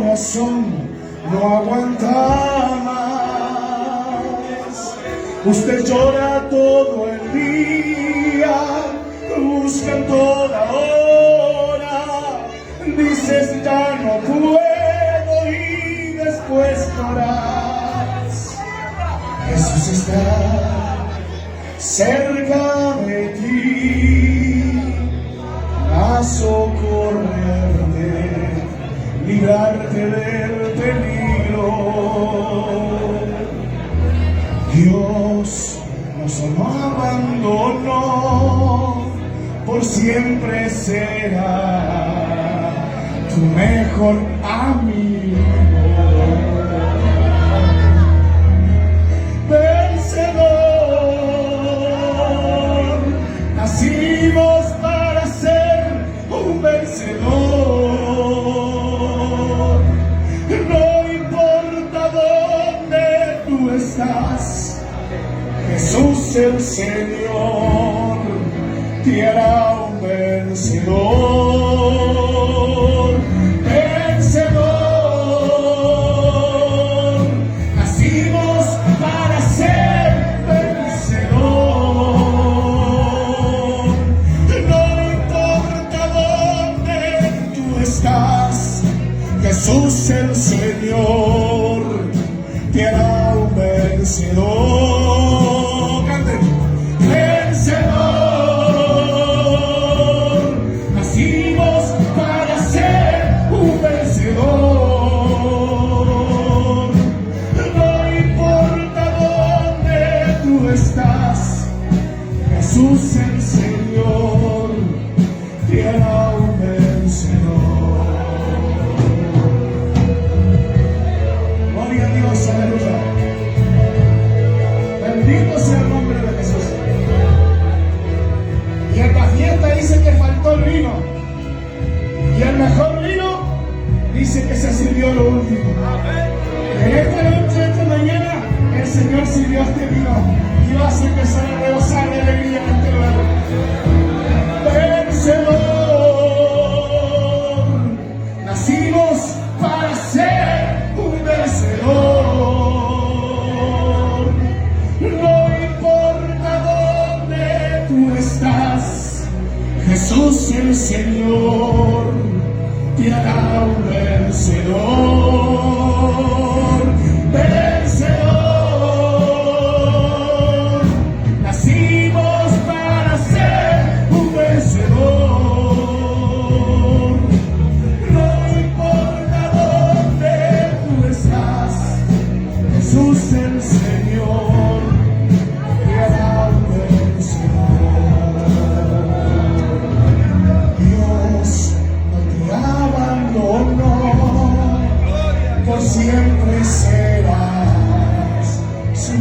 corazón no aguanta más. Usted llora todo el día, busca en toda hora, dices ya no puedo y después lloras. Jesús está cerca de ti a socorrerte, librarte del peligro. Dios nos no abandonó, por siempre será tu mejor amigo. Vencedor, nacimos para ser un vencedor. No importa dónde tú estás, Jesús el Señor te hará un vencedor. Vencedor, nacimos para ser vencedor. No importa dónde tú estás, Jesús el Señor te hará un vencedor. Canten. Vencedor, nacimos para ser un vencedor. No importa dónde tú estás, Jesús el Señor te hará un vencedor. Gloria a Dios, aleluya. Bendito sea el nombre de Jesús. Y en la fiesta dice que faltó el vino. Y el mejor vino dice que se sirvió lo último. En esta noche, esta mañana, el Señor sirvió este vino y vas a empezar a rebosar de alegría en este lugar. Vencedor, nacimos para ser un vencedor. No importa dónde tú estás, Jesús el Señor te hará un vencedor. Vencedor, nacimos para ser un vencedor. No importa dónde tú estás, Jesús el Señor te hará un vencedor. Dios no te abandonó, por siempre serás su